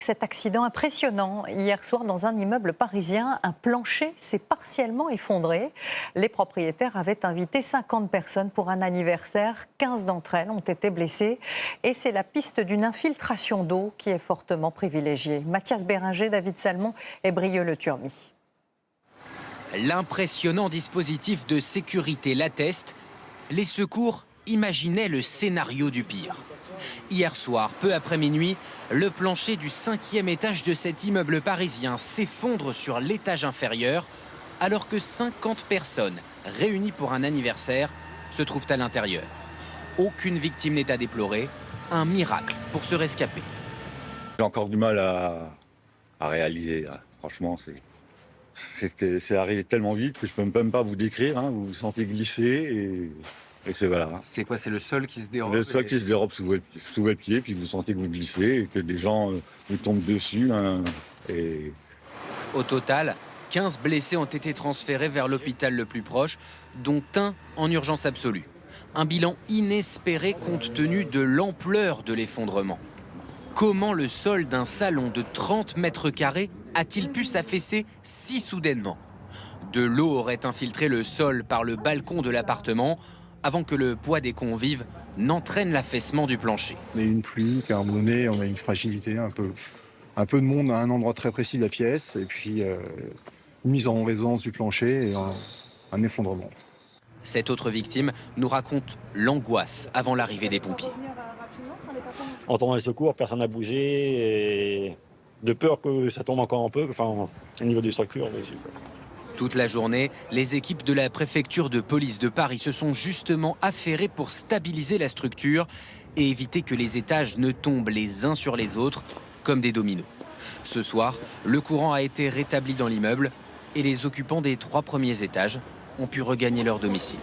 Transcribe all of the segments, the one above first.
Cet accident impressionnant hier soir dans un immeuble parisien, un plancher s'est partiellement effondré. Les propriétaires avaient invité 50 personnes pour un anniversaire. 15 d'entre elles ont été blessées et c'est la piste d'une infiltration d'eau qui est fortement privilégiée. Mathias Béringer, David Salmon et Brieux-Le Turmy. L'impressionnant dispositif de sécurité l'atteste. Les secours imaginaient le scénario du pire. Hier soir, peu après minuit, le plancher du 5e étage de cet immeuble parisien s'effondre sur l'étage inférieur, alors que 50 personnes réunies pour un anniversaire se trouvent à l'intérieur. Aucune victime n'est à déplorer, un miracle pour se rescaper. J'ai encore du mal à réaliser, là. Franchement, c'est arrivé tellement vite que je ne peux même pas vous décrire. Hein. Vous vous sentez glisser et c'est voilà. C'est quoi? C'est le sol qui se dérobe? Le sol qui se dérobe sous votre pied, puis vous sentez que vous glissez et que des gens vous tombent dessus. Hein, et... Au total, 15 blessés ont été transférés vers l'hôpital le plus proche, dont un en urgence absolue. Un bilan inespéré compte tenu de l'ampleur de l'effondrement. Comment le sol d'un salon de 30 mètres carrés a-t-il pu s'affaisser si soudainement? De l'eau aurait infiltré le sol par le balcon de l'appartement avant que le poids des convives n'entraîne l'affaissement du plancher. On a une pluie qui a un moment donné, on a une fragilité, un peu de monde à un endroit très précis de la pièce, et puis une mise en résonance du plancher et un effondrement. Cette autre victime nous raconte l'angoisse avant l'arrivée des pompiers. En entendant les secours, personne n'a bougé, et de peur que ça tombe encore un peu, au niveau des structures. Toute la journée, les équipes de la préfecture de police de Paris se sont justement affairées pour stabiliser la structure et éviter que les étages ne tombent les uns sur les autres comme des dominos. Ce soir, le courant a été rétabli dans l'immeuble et les occupants des 3 premiers étages ont pu regagner leur domicile.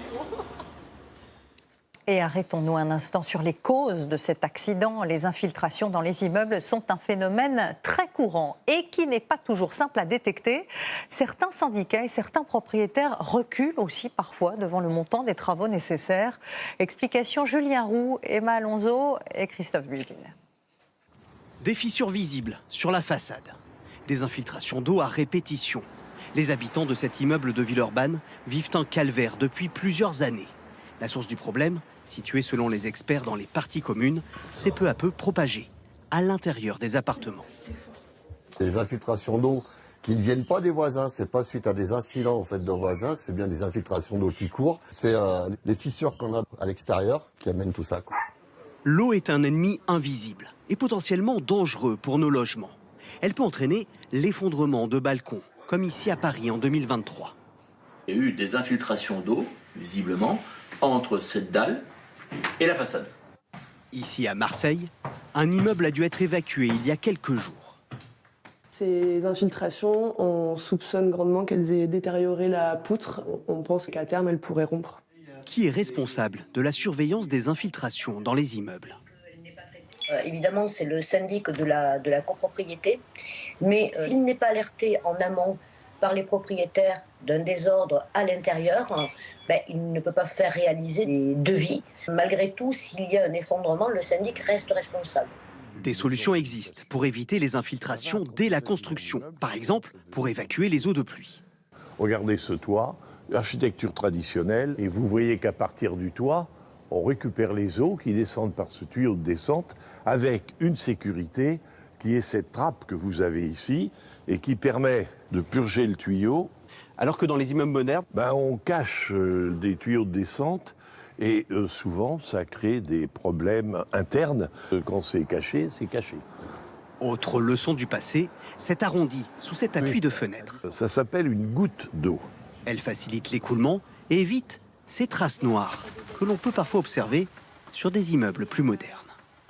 Et arrêtons-nous un instant sur les causes de cet accident. Les infiltrations dans les immeubles sont un phénomène très courant et qui n'est pas toujours simple à détecter. Certains syndicats et certains propriétaires reculent aussi parfois devant le montant des travaux nécessaires. Explication Julien Roux, Emma Alonso et Christophe Buisine. Des fissures visibles sur la façade. Des infiltrations d'eau à répétition. Les habitants de cet immeuble de Villeurbanne vivent un calvaire depuis plusieurs années. La source du problème, située selon les experts dans les parties communes, s'est peu à peu propagée à l'intérieur des appartements. Les infiltrations d'eau qui ne viennent pas des voisins, c'est pas suite à des incidents de voisins, c'est bien des infiltrations d'eau qui courent. C'est les fissures qu'on a à l'extérieur qui amènent tout ça. L'eau est un ennemi invisible et potentiellement dangereux pour nos logements. Elle peut entraîner l'effondrement de balcons, comme ici à Paris en 2023. Il y a eu des infiltrations d'eau, visiblement, entre cette dalle et la façade. Ici à Marseille, un immeuble a dû être évacué il y a quelques jours. Ces infiltrations, on soupçonne grandement qu'elles aient détérioré la poutre. On pense qu'à terme, elles pourraient rompre. Qui est responsable de la surveillance des infiltrations dans les immeubles? Évidemment, c'est le syndic de la copropriété, mais s'il n'est pas alerté en amont par les propriétaires d'un désordre à l'intérieur, il ne peut pas faire réaliser des devis. Malgré tout, s'il y a un effondrement, le syndic reste responsable. Des solutions existent pour éviter les infiltrations dès la construction. Par exemple, pour évacuer les eaux de pluie. Regardez ce toit, architecture traditionnelle, et vous voyez qu'à partir du toit, on récupère les eaux qui descendent par ce tuyau de descente avec une sécurité qui est cette trappe que vous avez ici et qui permet de purger le tuyau. Alors que dans les immeubles modernes, on cache des tuyaux de descente et souvent ça crée des problèmes internes. Quand c'est caché, c'est caché. Autre leçon du passé, cet arrondi sous cet appui de fenêtre. Ça s'appelle une goutte d'eau. Elle facilite l'écoulement et évite ces traces noires que l'on peut parfois observer sur des immeubles plus modernes.